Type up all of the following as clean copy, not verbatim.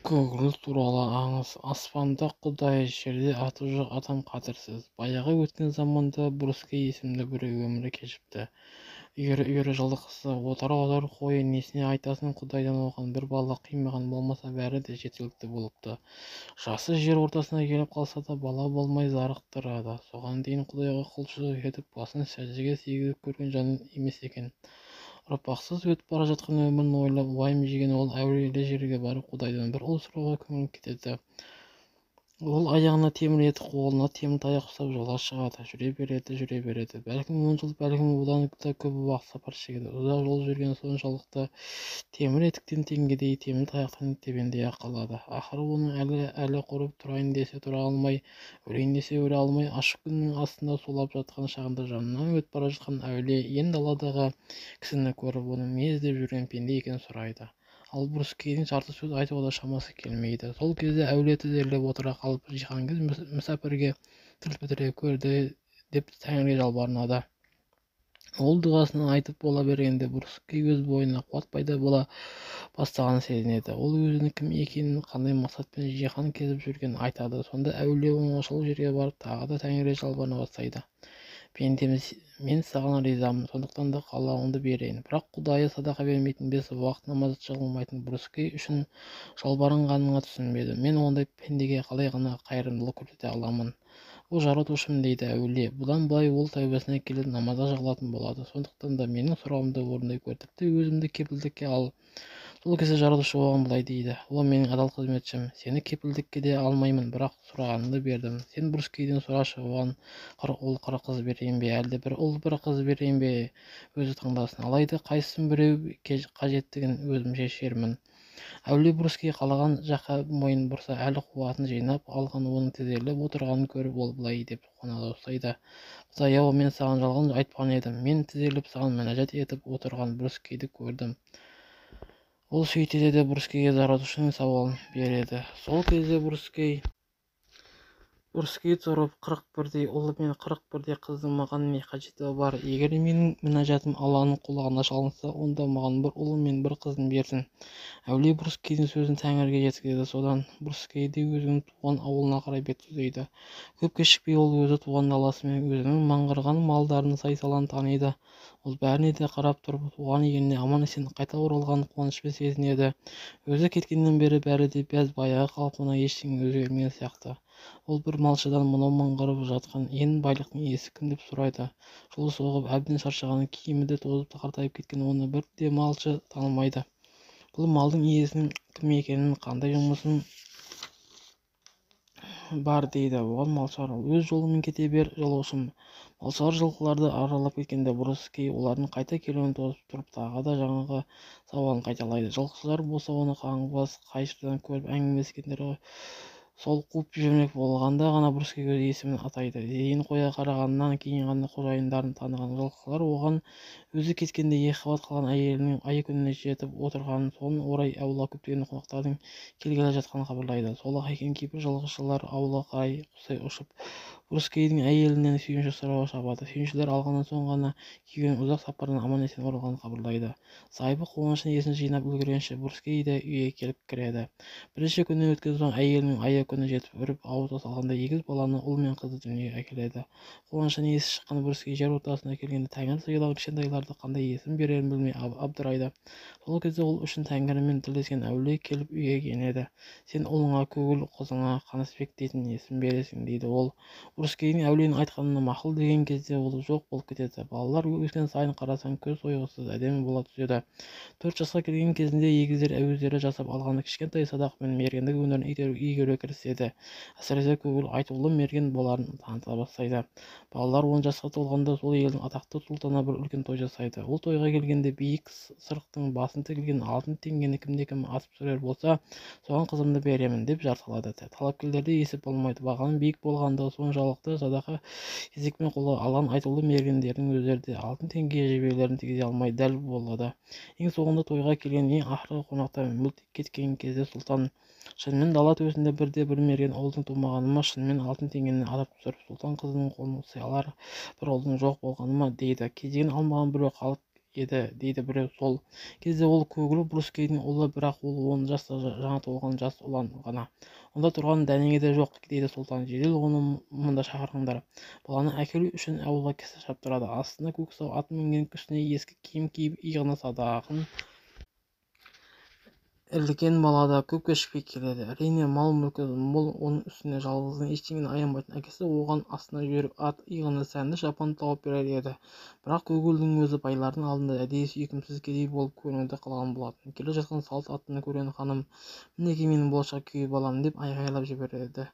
Көңіл туралы аңыз. Аспанда Құдай, жерде аты жоқ адам қадірсіз. Баяғы өткен заманда Бұрыскей есімді біреу өмір кешіпті. Үйірі жылқысы, отар қойы, несіне айтасын, Құдайдан оған бір бала қимаған болмаса бәрі де жеткілікті болыпты. Жасы жер ортасына келіп қалса да бала болмай зарықтырады. Соған дейін Құдайға құлшылық етіп басын сәждеге тигізіп көрген жан емес екен. Ұрпақсыз өтіп бара жатқан өмірін ойлап уайым жеген ол әулиелі жерге барып Құдайдан бір ұл сұрауға көңіл кетеді. Ол аяғына темір етік, қолына темір таяқ ұстап жолға шығады. Жүре береді. Бәлкім 10 жыл, бәлкім одан да көп уақыт сапар шегеді. Ұзақ жол жүрген соншалықты темір етіктен теңгедей, темір таяқтан тебендей-ақ қалады. Ақыры оның әлі құрып тұрайын десе тұра алмай, өлейін десе өле алмай, ашық күннің астында сулап жатқан шағында жанынан өтіп бара жатқан әулие ен даладағы кісіні көріп, оның не іздеп жүрген пенде екенін сұрайды. Ал Бұрыскейдің жарты сөз айтуға да шамасы келмейді. Сол кезде әулие тізерлеп отыра қалып, Жиһангез мүсәпірге тіл бітіре көрді деп Тәңірге жалбарынады. Ол дұғасын айтып бола бергенде Бұрыскей өз бойына қуат пайда бола бастағанын сезінеді. Ол өзінің кім екенін, қандай мақсатпен жиһан кезіп жүргенін айтады. Сонда әулие оңашалық жерге барып тағы да Тәңірге жалбарына бастайды. Пендем, мен саған ризамын, сондықтан да қалауыңды берейін. Бірақ Құдайы садақа бермейтін, 5 уақыт намаз жығылмайтын Бұрыскей үшін жалбарынғанына түсінбеді. Мен ондай пендеге қалай ғана қайырымдылық көрсете аламын? Бұл жаратушым, дейді әулие. Бұдан былай ол тәубасына келіп намазға жығылатын болады. Сондықтан да менің сұрауымды орындай көр, тіпті өзімді кепілдікке ал. Сол кезде жаратушы оған былай дейді: о менің адал қызметшім, сені кепілдікке де алмаймын, бірақ сұрағаныңды бердім. Сен Бұрыскейден сұрашы, оған ұл қыз берейін бе, әлде бір ұл бір қыз берейін бе, өзі таңдасын. Алайда қайсысын біреу қажеттігін өзім шешермін. Әулие Бұрыскей қалаған жаққа мойын бұрса, әлі қуатын жинап алған оның тізерлеп отырғанын көріп, ол былай деп қана дауыстайды: Құдай-ау, мен саған жалған айтпаған едім. Мен тізерлеп саған мінәжат етіп отырған Бұрыскейді көрдім. Ол сөйтеді де Бұрыскейге жаратушының сауалын береді. Сол кезде Бұрыскей тұрып, 41-дей ұлы мен 41-дей қыздың маған не қажеті бар? Егер менің мінәжатым Алланың құлағына шалынса, онда маған бір ұлы мен бір қыздың берсін. Әулие Бұрыскейдің сөзін Тәңірге жеткізеді. Содан Бұрыскей де өзінің туған ауылына қарай бет түзейді. Көп кешікпей ол өзі туған даласы мен өзінің маңғырған малдарын сай-салан таниды. Ол бәріне де қарап тұрып, туған еліне аман-есен қайта оралған қуанышпен сезінеді. Өзі кеткеннен бері бәрі де баяғы қалпына, ештеңе өзгермеген сияқты. Ол бір малшыдан мынау мыңғырып жатқан ең байлықтың иесі кім деп сұрайды. Жол соғып әбден шаршаған, киімі де тозып қартайып кеткен оны бір де малшы танымайды. Бұл малдың иесінің кім екенін, қандай жұмысын бар дейді. Оған малшылар: өз жолыңмен кете бер, жолаушым. Малшылар жылқыларды аралап кеткенде Бұрыскей олардың қайта келуін тосып тұрып тағы да жаңағы сауалын қайталайды. Жылқышылар болса оны қаңғыбас қайшыдан көріп әңгімелескендері сол қуып жібермек болғанда ғана Бұрыскей өз есімін атайды. Зейін қоя қарағаннан кейін ғана қожайындарын таныған жылқышылар оған өзі кеткенде екіқабат қалған әйелінің ай-күніне жетіп отырғанын, соның орай ауылға көптеген қонақтардың келгелі жатқанын хабарлайды. Сол-ақ екен, кейбір жылқышылар ауылға қарай құстай ұшып Бұрыскейдің әйелінен сүйінші сұрауға шабады. Сүйіншілер алғаннан соң ғана күйеуінің ұзақ сапардан аман-есен оралғанын хабарлайды. Зайыбы қуанышын есін жинап үлгергенше Бұрыскей де үйге келіп кіреді. Бірнеше күннен өткен соң әйелінің ай-күні жетіп үріп ауызға салғанда егіз баланы, ұл мен қызды дүниеге әкеледі. Қуанышынан есі шыққан Бұрыскей жер ортасына келгенде Тәңір сыйлаған кішкентайларды қандай есім берерін білмей абдырайды. Сол кезде ол үшін Тәңірімен тілдескен әулие келіп үйге енеді. Сен ұлыңа, Көгіл, қызыңа Қанысбек дейтін есім бересің, дейді ол. Бұрыскейдің әулиенің айтқанына мақұл деген кезде ол жоқ болып кетеді. Балалар өскен сайын қарасаң көз тойғысыз әдемі бола түседі. 4 жасқа келген кезінде егіздер өздері жасап алған кішкентай садақ пен мергендік өнерін игеруге кіріседі. Әсіресе Көгіл айтулы мерген боларын таныта бастайды. Балалар 10 жасқа толғанда сол елдің атақты сұлтаны бір үлкен той жасайды. Ол тойға келгенде биік сырықтың басын тігілген алтын теңгені кімде-кім асып түсірер болса, соған қызымды беремін деп жар салады. Талапкерлерде есеп болмайды. Бағаның биік болғандығы соншалықты садақа кезекпен қолға алған айтулы мергендердің өздері де алтын теңгеге жебелерін тигізе алмай дәл болады. Ең соңында тойға келген ең ақырғы қонақтар мүлт кеткен кезде сұлтан: шынымен дала төсінде бірде-бір мерген ұлдың тумағаны ма? Шынымен алтын теңгені атап түсіріп сұлтан қызының қолын сыйлар бір ұлдың жоқ болғаны ма? дейді. Кезегін алмаған біреу қалып еді дейді біреу. Сол кезде ол Көгілі Брускейдің ұлы, бірақ ол 10 жаста жаңа толған жас ұлан ғана. Онда тұрған дәнеңе де жоқ, дейді сұлтан. Жедел оны мұнда шақырыңдар. Баланы әкелу үшін ауылға кісі шаптырады. Астына көксау ат мінген, үстіне ескі киім киіп, иығына садағын ілген бала да көп кешікпей келеді. Әрине, мал-мүлкі мол, оның үстіне жалғыздың ештеңені аямайтын әкесі оған астына жүйрік ат, иығына сәнді шапан тауып берер еді. Бірақ Көгілдің өзі байлардың алдында әдейі сүйкімсіз кедей болып көрінуді қалаған болатын. Келе жатқан салт аттыны көрген ханым, мінеки менің болашақ күйеу балам, деп айғайлап жібереді.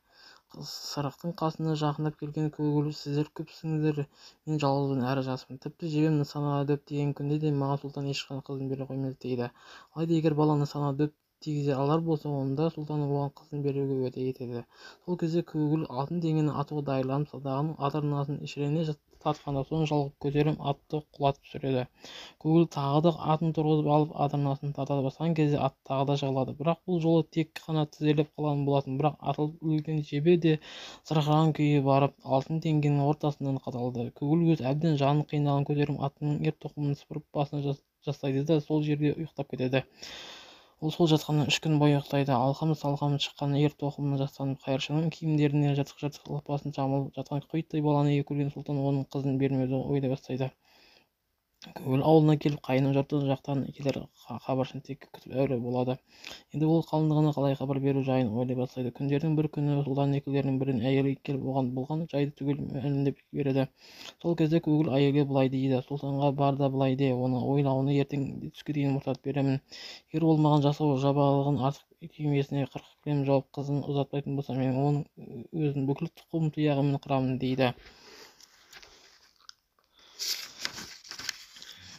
Сарықтың қасына жақындап келген Көгілі, сіздер көпсіңіздер, мен жалғызбын әрі жаспын. Тіпті жебем нысана дөп деген күнде де маған сұлтан ешқашан қызын бере қоймайды, дейді. Алайда егер бала нысана дөп тигізе алар болса, онда сұлтан оған қызын беруге уәде етеді. Сол кезде Көгілі алтын деңгені атуға дайырланып, садағының адырнасын шірене тартқанда соншалық көтерім атты құлатып түсіреді. Көгілі тағы да атын тұрғызып алып адырнасын тарта бастаған кезде ат тағы да жығылады. Бірақ бұл жолы тек қана тізерлеп қалған болатын. Бірақ атылып өлген жебе де сырқыраған күйі барып алтын теңгенің ортасынан қадалды. Көгілі өз әбден жанын қинаған көтерім аттың ер-тоқымын сыпырып басына жастайды да сол жерде ұйықтап кетеді. Ол сол жатқаннан 3 күн бойы ұйықтайды. Алқам-салқам шыққан ер-тоқымына жастанып, қайыршының киімдеріне жыртық-жыртық лыпасын жамылып жатқан құйттай баланы көрген сұлтан оның қызын бермеуді ойлай бастайды. Көгілі ауылына келіп, қайын жұрты жақтан келер хабаршыны тек күтіп әуре болады. Енді ол қалыңдығына қалай хабар беру жайын ойлай бастайды. Күндердің бір күні сұлтан екеулерінің бірін әйелі келіп оған болған жайды түгел мәлімдеп береді. Сол кезде Көгілі әйелге былай дейді: сұлтанға бар да былай де, оны ойлауына ертең түске дейін мұрсат беремін. Егер ол маған жасау жабағылығын артық күймесіне 40 кілем жауып қызын ұзатпайтын болса, мен оның өзін бүкіл тұқым-тұяғымен қырамын, дейді.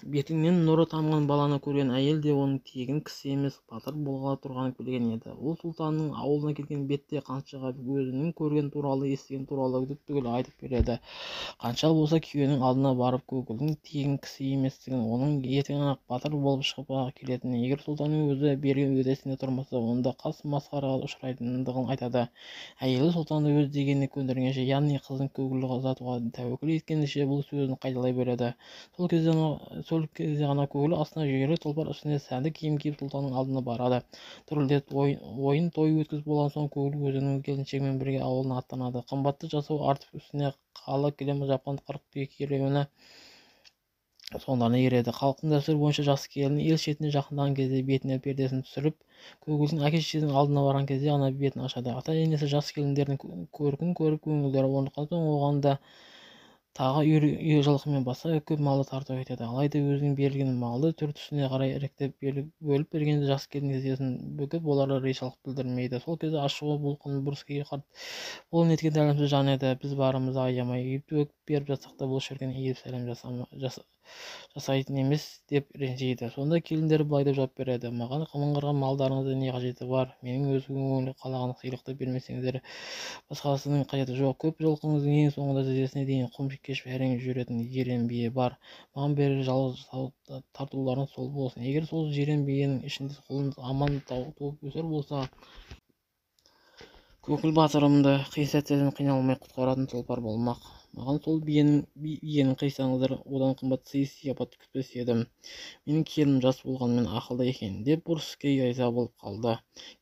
Бетінен нұры тамған баланы көрген әйел де оның тегін кісі емес, батыр болғалы тұрғанын білген еді. Ол сұлтанның ауылына келген бетте қаншаға өзінің көрген туралы, естіген туралы түгел айтып береді. Қанша болса күйеуінің алдына барып Көгілдің тегін кісі еместігін, оның ертең-ақ батыр болып шығып келетінін, егер сұлтанның өзі берген уәдесінде тұрмаса, онда қас масқараға ұшырайтындығын айтады. Әйелі сұлтанды өз дегеніне көндіргенше, яғни қызын Көгілге ұзатуға тәуекел еткенше, бұл сөзін қайталай береді. Сол кезде ғана Көгілі астына жүйрік тұлпар үстіне сәнді киім киіп сұлтанның алдына барады. Дүрілдет ойын той өткізіп болған соң Көгілі өзінің келіншегімен бірге ауылына аттанады. Қымбатты жасау артып үстіне қалы кілем жапқан 40 түйе керуені соңдарына ереді. Халықтың дәстүрі бойынша жас келін ел шетіне жақындаған кезде бетіне пердесін түсіріп, Көгілдің әке-шешесінің алдына барған кезде ғана бетін ашады. Ата-енесі жас келіндердің көркін көріп көңілдері орныққан соң оған да тағы үй жылқымен басқа көп малды тарту етеді. Алайда өзінің берілген малды түр-түсіне қарай іріктеп бөліп бергенде жас келін тізесін бүгіп оларға ризашылық білдірмейді. Сол кезде ашуы бұлқын Брусский қарт: бұл неткен тәлімсіз жан еді, біз барымызды аямай үйіп-төгіп беріп жатсақ та бұл шіркін иіп сәлем жасайтын емес, деп ренжиді. Сонда келіндер былай деп жауап береді: маған мыңғырған малдарыңыздың не қажеті бар? Менің өз көңілі қалаған сыйлықты бермесеңіздер басқасының қажеті жоқ. Көп жылқыңыздың ең соңында тізесіне дейін құм кешіп әрең жүретін жирен бие бар. Маған берер жалғыз тартуларыңыз сол болсын. Егер сол жирен биенің ішінде құлын аман туып өсер болса, Көгілі батырымды қи сәттерден қиналмай құтқаратын тұлпар болмақ. Маған сол биенің қисаңыздар, одан қымбат сый-сияпат күтпес едім. Менің келінім жас болғанмен ақылды екен, деп Брусский риза болып қалды.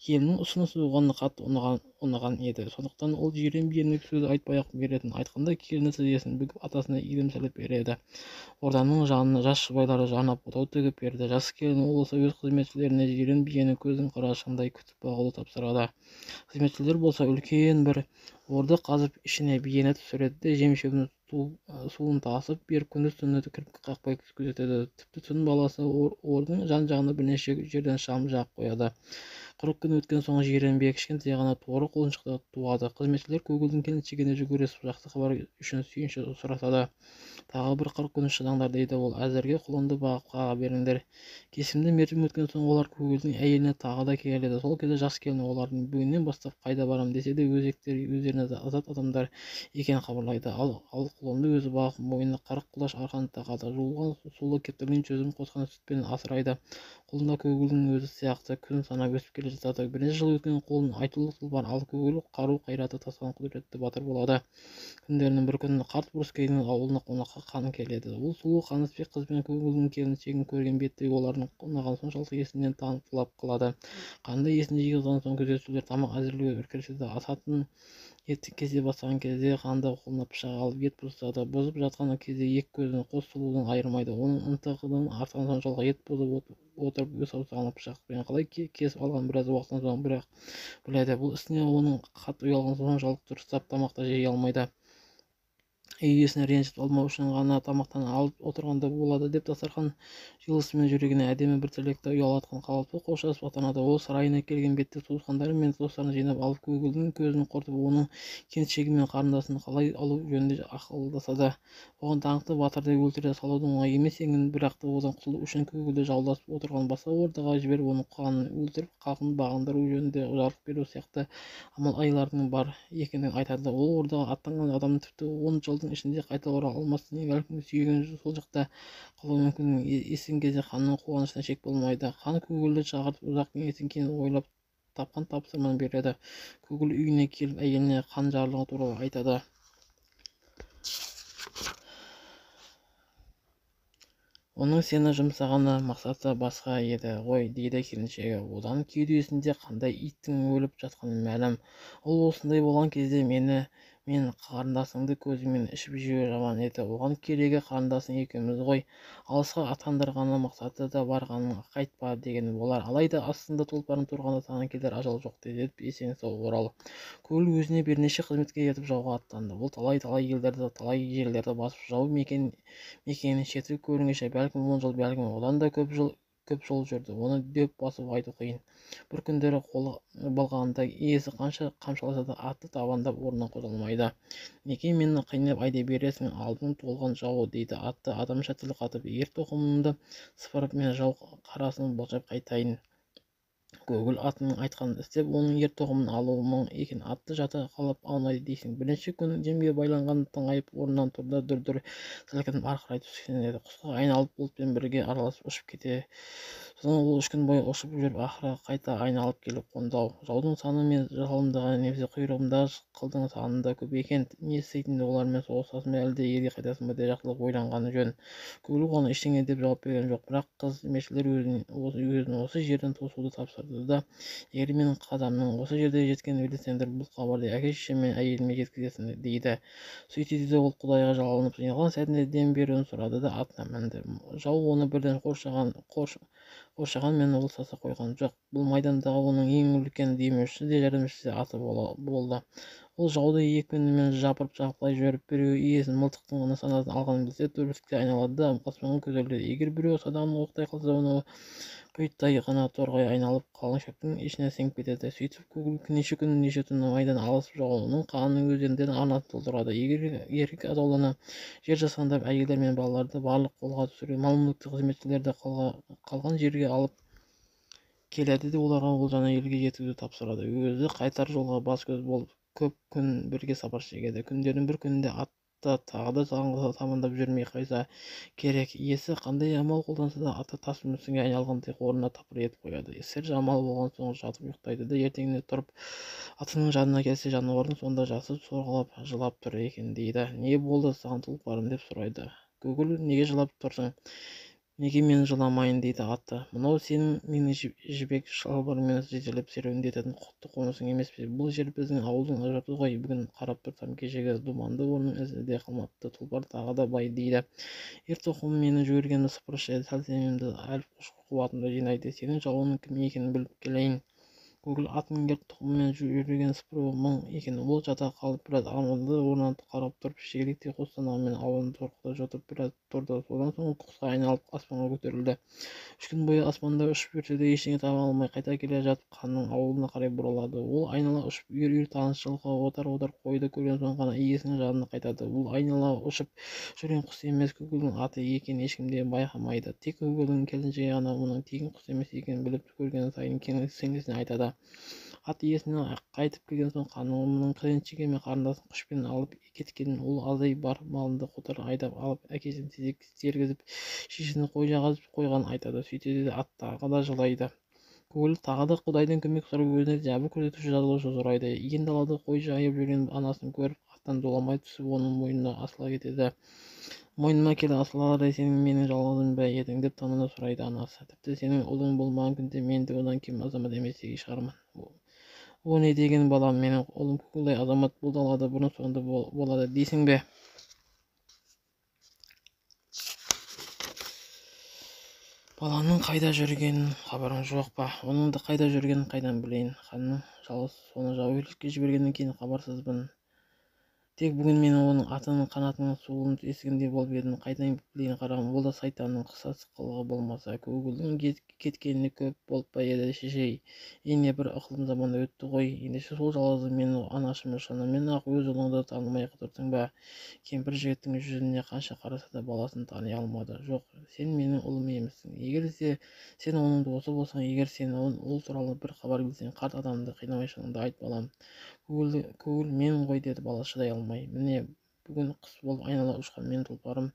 Келіннің ұсынысы оған қатты ұнаған еді. Сондықтан ол жирен биені сөз айтпай-ақ беретін. Айтқанда келіні тізесін бүгіп атасына иілім сәлем береді. Орданың жанына жас жұбайлары жанап отау тігіп берді. Жас келін болса өз қызметшілеріне жирен биені көздің қарашығындай күтіп бағуды тапсырады. Қызметшілер болса үлкен бір орды қазып ішіне биені түсіреді де жем-шөбін суын тасып беріп күндіз-түні кірпік қақпай күзетеді. Тіпті түн баласы ордың жан-жағына бірнеше жерден шам жағып қояды. 40 күн өткен соң жирен бие кішкентай ғана торы құлыншықты туады. Қызметшілер Көгілдің келіншегіне жүгіресіп жақсы хабар үшін сүйінші сұрасады. Тағы бір 40 күн шыдаңдар, дейді ол. Әзірге құлынды бағып қаға беріңдер. Кесімді мерзім өткен соң олар Көгілдің әйеліне тағы да келеді. Сол кезде жас келін олардың бүгіннен бастап қайда барам десе де өздеріне азат адамдар екенін хабарлайды. Ал қолымды өзі бағып мойнына 40 құлаш арқанды тағады. Жуылған сулы кептірілген жүзім қосқан сүтпен асырайды. Қолында Көгілдің өзі сияқты күн санап өсіп келе жатады. Бірнеше жыл өткен қолын айтулы тұлпар, ал Көгіл қару қайраты тасқан құдіретті батыр болады. Күндерінің бір күні қарт Бұрыскейдің ауылына қонаққа хан келеді. Ол сұлу Қанысбек қыз бен Көгілдің келіншегін көрген бетте олардың ұнаған соншалық есінен танып құлап қалады. Қанды есіне жиғызған соң күзетшілер тамақ әзірлеуге кіріседі. Асатын ет кесе бастаған кезде қанды қолына пышақ алып ет бұзады. Бұзып жатқан кезде екі көзін қос сұлудан айырмайды. Оның ынтығынан артқан соншалық ет бұзып отырып өз саусағына пышақпен қалай кесіп алған біраз уақыттан соң бірақ біледі. Бұл ісіне оның қатты ұялған соншалық дұрыстап тамақты жей алмайды. Үй иесіне ренжітіп алмау үшін ғана тамақтан алып отырғанда болады деп дастархан жиылысымен жүрегіне әдемі бір тілекті ұялатқан қалыпты қоштасып аттанады. Ол сарайына келген бетте туысқандары мен достарын жинап алып Көгілдің көзін құртып оның келіншегі мен қарындасын қалай алу жөнінде ақылдасады. Оған даңқты батырды өлтіре салудың оңай емес екенін, бірақ одан құтылу үшін Көгілді жауласып отырған басқа ордаға жіберіп оның қанын өлтіріп халқын бағындыру жөнінде жарық беру сияқты амал-айлардың бар екенін айтады. Ол ордаға аттанған адам тіпті 10 жылдың ішінде қайта орала алмас, не бәлкім сүйген сол жақта қалуы мүмкін. Естіген кезде ханның қуанышына шек болмайды. Хан Көгілді шақыртып ұзақ кеңестен кейін ойлап тапқан тапсырманы береді. Көгіл үйіне келіп әйеліне хан жарлығы туралы айтады. Оның сені жұмсағаны мақсаты басқа еді ғой, дейді келіншегі. Одан кеудесінде қандай иттің өліп жатқаны мәлім. Ол осындай болған кезде мен қарындасыңды көзімен ішіп жеу жаман еді. Оған керегі қарындасың екеуміз ғой. Алысқа аттандырғаны мақсаты да барғанын қайтпа деген болар. Алайда астында тұлпардың тұрғанда саған келер ажал жоқ деп есен сау орал. Көгіл өзіне бірнеше қызметке етіп жауға аттанды. Ол талай елдерді, талай жерлерді басып жау мекенін шетірек көрінгенше бәлкім 10 жыл, бәлкім одан да көп жол жүрді. Оны дөп басып айту қиын. Бір күндері қолы былғағанда иесі қанша қамшыласа да атты табандап орнынан қозғалмайды. Неге мені қинап айдай бересің, алдың толған жауы, дейді атты адамша тіл қатып. Ер-тоқымымды сыпырып мен жау қарасын болжап қайтайын. Көгіл атының айтқанын істеп, оның ер-тоқымын алуы мұң екен. Атты жата қалып алмайды дейсің. Бірінші күн жемге байланған тыңайып орнынан тұрды, дүр-дүр сілкініп арқырай түскенеді. Құсқа айналып бұлтпен бірге араласып ұшып кетеді. Содан ол 3 күн бойы ұшып жүріп, ақыры қайта айналып келіп қонды. Жаудың саны мен жалындығы немесе құйрығымдағы қылдың саны да көп екен. Не істейтінді олармен соғысасың ба, әлде елге қайтасың ба деп жақсылап ойланғаны жөн. Көгіл оған ештеңе деп жауап берген жоқ, бірақ қызметшілер өзін осы жерден тосуды тапсырды да, егер менің қадамның осы жерде жеткенін білсеңдер, бұл хабарды әке-шешем мен әйеліме жеткізесің, дейді. Сөйтеді де ол Құдайға жалынып, жиналған сәтінде дем беруін сұрады да атына мінді. Жау оны бірден қоршаған мен ол саса қойған жоқ. Бұл майдандағы оның ең үлкен демеушісі де жәрдемшісі де аты болды. Ол жауды екпінімен жапырып-жапқылай жіберіп, біреу иесін мылтықтың нысанасын алғанын білсе, дүрлікте айналады да аспанға көтеріледі. Егер біреу садағын оқтай қалса, оны бұйыттай ғана торғай айналып қалың шөптің ішіне сіңіп кетеді. Сөйтіп Көгіл неше күн, неше түн майдан алысып жауының қанының өзендерін арнасын толтырады. Еркек атаулыны жер жастанып, әйелдер мен балаларды барлық қолға түсірген мал-мүлікті қызметшілерді қалған жерге алып келеді де оларға олжаны елге жеткізуді тапсырады. Өзі қайтар жолға бас-көз болып көп күн бірге сапар шегеді. Күндердің бір күнінде атты тағы да тамандап жүрмей қойса керек. Иесі қандай амал қолданса да атты тас мүсінге айналғандай орнына тапыр етіп қояды. Сір жамал болған соң жатып ұйықтайды да ертеңіне тұрып атының жанына келсе, жануардың сонда жатып сорғалап жылап тұр екен, дейді. Не болды саған тұлпарым деп сұрайды. Көгіл, неге жылап тұрсың? Неге мен жыламайын, дейді атты. Мынау сенің менің жібек шалбарымен жетелеп серуендететін құтты қонысың емес пе? Бұл жер біздің ауылдың жұрты ғой. Бүгін қарап тұрсам, кешегі думанды орнының ізі де қалмапты. Тұлпар тағы да бай, дейді. Ер-тоқымым менің жібергенімді сыпыршы, сәлсемімді әліп қуатымды жинайды. Сенің жауының кім екенін біліп келейін. Көгіл атының ер-тоқымымен жүрген сыпыруы мұң екен. Ол жата қалып біраз арманды орнынан қарап тұрып, шегелектей қос танауымен ауаны торқыта жұтып біраз тұрды. Содан соң құсқа айналып аспанға көтерілді. 3 күн бойы аспанда ұшып жүрсе де ештеңе таба алмай қайта келе жатып ханның ауылына қарай бұрылады. Ол айнала ұшып үйір-үйір таныс жылқы, отар-отар қойды көрген соң ғана иесінің жанына қайтады. Бұл айнала ұшып жүрген құс емес, Көгілдің аты екенін ешкім де байқамайды. Тек Көгілдің келіншегі ғана оның тегін құс емес екенін біліп көрген сайын сіңлісіне айтады. ат иесіне қайтып келген соң ханымның келіншегі мен қарындасын күшпен алып кеткенін, ол алдай бар малымды қотыр айдап алып әкесін тезек тергізіп шешесіне қой жағызып қойғанын айтады. сөйтеді де ат тағы да жылайды. Көңіл тағы да Құдайдан көмек сұрап өзіне жәбір көрсетуші жазалаушы сұрайды. Иен далада қой жайып жүрген анасын көріп аттан жоламай түсіп оның мойнына асыла кетеді. Мойныма кел асылардай, сен менің жалғызым ба едің деп таңдана сұрайды анасы. Тіпті сенің ұлың болмаған күнде мен де одан кем азамат емес шығармын. О не деген балам, менің ұлым көкілдай азамат бұл далада бұрын-соңды болады дейсің бе? Баланың қайда жүргенін хабарың жоқ па? Оның да қайда жүргенін қайдан білейін? Ханның жалғыз соны жаугерлікке жібергеннен кейін хабарсызбын. Тек бүгін мен оның атының қанатының суылын естігендей болып едім. Қайдан білейін қарағым, ол да сайтанның қысасы қылығы болмаса. Көкелдің кеткеніне көп болып па еді шешей? Не бір ықылым заманда өтті ғой. Ендеше сол жалғызы менің анашым, шынымен ақ өз ұлыңды танымай тұрсың ба? Кемпір жігіттің жүзіне қанша қараса да баласын тани алмады. Жоқ, сен менің ұлым емессің. Егер сен оның досы болсаң, егер сен ол туралы бір хабар білсең, қарт адамды қинамай шыныңды айт балам. Көңіл мен ғой деді бала шыдай алмай. Міне бүгін қыс болып айнала ұшқан мен тұлпарым.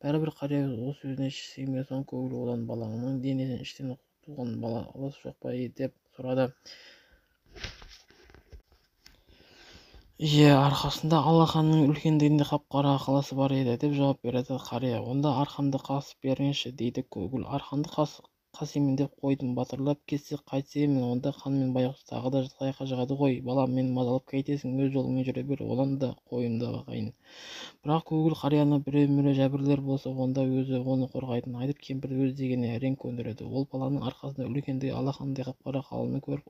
Бәрібір қария осы сөзіне сенген соң Көңіл одан балаңның денесін іштен туған баласы жоқ па деп сұрады. Арқасында алақанның үлкендігінде қап-қара қаласы бар еді деп жауап береді қария. Онда арқамды қасып беріңізші дейді Көкіл. Арқанды қасимын деп қойдым, батырлап кетсе қайтсемін, онда қан мен байғұс тағы да қайыққа жығады ғой. Балам, мен мазалап қайтесің, өз жолыңмен жүре бер, одан да қойымды қайын. Бірақ Көкіл қарияны біреу-міреу жәбірлер болса, онда өзі оны қорғайтын айтып кемпірді өз дегеніне әрең көндіреді. Ол баланың арқасында үлкендігі алақандай қап-қара қаланы көріп,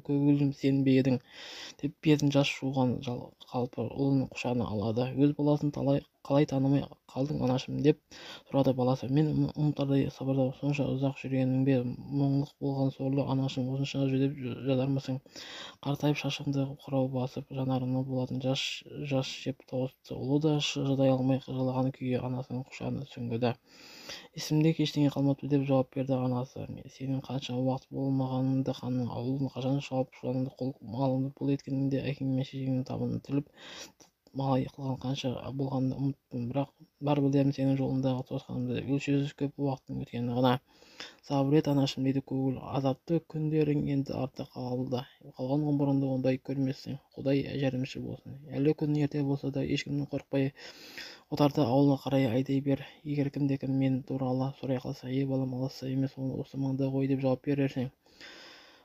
Көкілім сен бе едің деп бетін жас жуған қалпы ұлын құшағына алады. Өз баласын қалай танымай қалдың анашым деп сұрады баласы. Мен ұмытардай сабырда сонша ұзақ жүргенің бе, мұңлық болған сорлы анашым, осынша жүдеп жатармысың? Қартайып шашыңды қырау басып, жанарына болатын жас жеп тауысты. Ұлы да шыдай алмай жылаған күйі анасының құшағына сүңгіді. Есімде ештеңе қалмапты деп жауап берді анасы. Сенің қанша уақыт болмағаныңды, ханның ауылын қашан шауып шуланды, қол малыңды бұл еткеніңде, әкең мен шешеңнің табынын тіліп малай қылған қанша болғанымды ұмыттым. Бірақ бар білерім сенің жолындағы тосқанымды, өлшеусіз көп уақыттың өткені ғана. Сабыр ет анашым дейді Көкіл. Азапты күндерің енді артта қалды. Қалған ғұмырыңды ондай көрмессің. Құдай жәрдемші болсын. Әлі күн ерте болса да ешкімнен қорықпай отарды ауылға қарай айдай бер. Егер кімде-кім мен туралы сұрай қалса, балам аласа емес, осы маңда ғой деп жауап берерсің.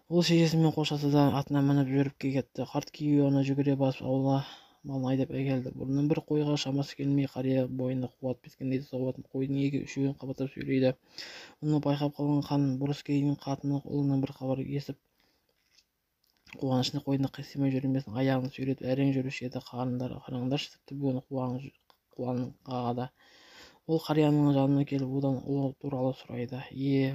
Ол шешесімен қоштасты да атына мініп жүріп кетті. Қарт күйеуі оны жүгіре басып ауылға малын айдап әкелді. Бұрыннан бір қойға шамасы келмей қария бойында қуат біткендей соғатын қойдың екі-үшеуін қабаттап сөйлейді. Мұны байқап қалған хан Бурускейдің қатыны ұлынан бір хабар естіп қуанышында қойдың қисаймай жүрмесін аяғын сүйретіп әрең жүруші еді. Қараңдаршы, тіпті бүгін қуаның қағады. Ол қарияның жанына келіп одан ұлы туралы сұрайды.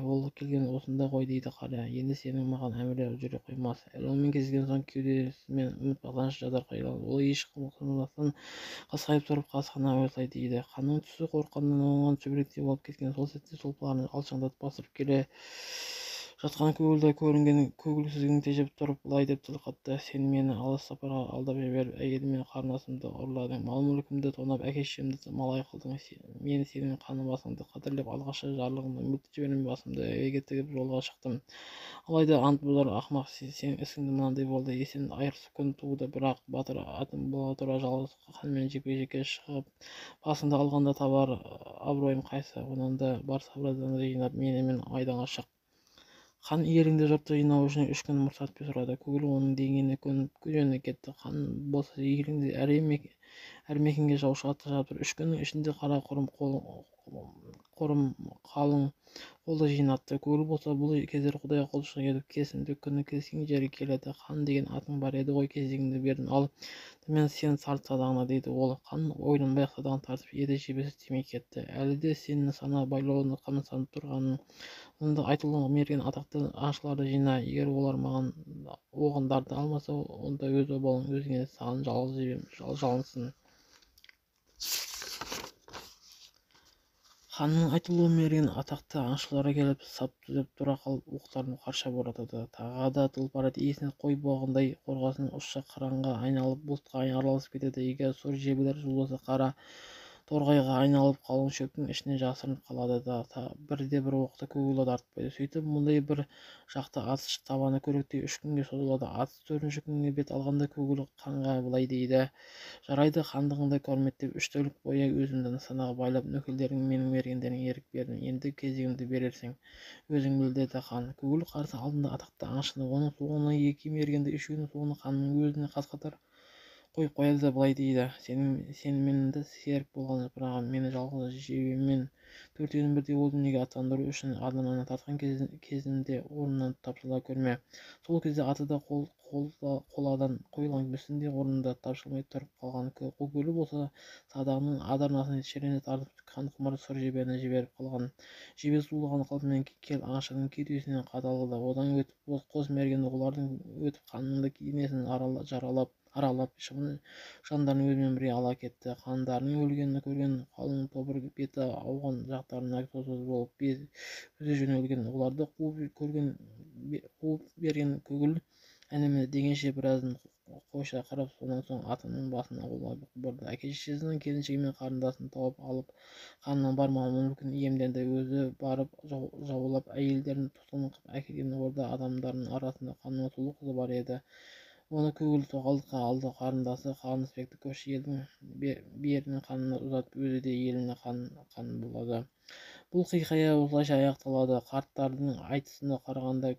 Ол келген осында ғой дейді қария. Енді сенің маған әмірлі жүре қоймас. Ұлымен кездескен соң кеудесімен үміт мақтаныш жадар қайралды. Ол еш қимылдамастан қасқайып тұрып қасқана ойлай дейді. Ханның түсі қорыққаннан оңған шүберектей болып кеткен. Сол сәтте сұлпыларын алшаңдатып басып келе жатқан Көкілді көрінген көгілсізгін тежеп тұрып былай деп тіл қатты. Сен мені алыс сапарға алдап жіберіп, әйелім мен қарындасымды ұрладың, мал-мүлкімді тонап, әке-шешемді малай қылдың. Мен сенің қаны басыңды қадірлеп, алғашқы жарлығыңды мүлт жібермей басымды әуеге тігіп жолға шықтым. Алайда ант бұзар ақымақ сенің ісіңді мынандай болды. Есен айырылысып күн туды, бірақ батыр атым бола тұра жалғыз ханмен жекпе-жекке шығып басыңды алғанда табар абыройым қайсы? Онан да бар сабырыңды жинап менімен майданға шық. Хан иеліңді жұртты жинау үшін 3 күн мұрсат сұрады. Көкіл оның дегеніне көніп жөніне кетті. Хан болса иеліңді әр мекенге жау шығарып тұр. 3 күннің ішінде қара құрым қалың қолды жинатты. Көкіл болса бұл кездер Құдайға құлшылық етіп кесімді күні келсең жері келеді. Хан деген атың бар еді ғой, кезегіңді бердім, ал мен сен сарт садағына дейді ол. Хан ойланбай садағын тартып еді, жебесі тимей кетті. Әлі де сен нысана байлауын қамсанып тұрғанын, онда айтулы мерген атақты аңшыларды жина. Егер олар маған оғындарды алмаса, онда өз обалың өзіңе, саған жалғыз жалынсын. Ханның айтылуын мерген атақты аңшылары келіп сап түзеп тұра қалып оқтарын қарша боратады. Тағы да тұлпар иесіне қой боғындай қорғасының ұшы қыранға айналып бұлтқа араласып кетеді. егер сұр жебелер жуласы қара торғайға айналып қалың шөптің ішіне жасырынып қалады да бірде-бір оқты көгілдір тартпайды. сөйтіп мұндай бір жақты атыс табаны көректей 3 күнге созылады. атыс 4-ші күнге бет алғанда көгілдір ханға былай дейді: жарайды, хандығыңды құрметтеп 3 тәулік бойы өзімді нысанаға байлап нөкерлерің менің мергендеріңе ерік бердім. енді кезегімді берерсің, өзің біл, деді хан. көгілдір қарсы алдында атақты аңшыны, оның соңына 2 мергенді, үшеуінің соңына ханның өзіне қасқатар қойып қояды да былай дейді: сенімді серік болған жапырағым, мені жалғыз жебеммен 4-еуін бірдей болдым, неге аттандыру үшін адымына тартқан кезімде орнынан тапжыла көрме. сол кезде аты да қоладан қойылған мүсін де орнында тапжылмай тұрып қалған. көкелі болса садағының адырнасын шірене тартып қанқұмар сұр жебені жіберіп қалған. жебе зулаған қалпымен кел аңшының кеудесінен қадалды. одан өтіп қос мерген олардың өтіп ханның денесін аралап жандарын өзімен бірге ала кетті. хандарының өлгенін көрген қалың тобыр беті ауған жақтарына тоз-тоз болып үзе жөнелген. оларды қуып берген көгіл інімді дегенше біразын қойшақырып, сонан соң атының басын аулап бұрды. әке-шешесінің келіншегі мен қарындасын тауып алып ханның бар мал-мүлкін иемденді. өзі барып жаулап әйелдерін тұтқын қып әкелген. орда адамдарының арасында ханның сұлу қызы бар еді. оны көгіл тоқалдыққа алды. қарындасы қанысбекті көрші елдің берінің ханына ұзатып, өзі де еліне хан болады. бұл хикая осылайша аяқталады. қарттардың айтысына қарағанда,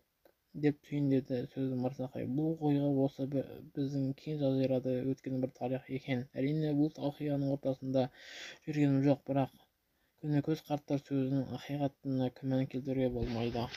деп түйіндеді сөзін мырзақай, бұл оқиға осы біздің кең жазирада өткен бір тарих екен. әрине бұл оқиғаның ортасында жүргенім жоқ, бірақ көнекөз қарттар сөзінің ақиқатына күмән келтіруге болмайды.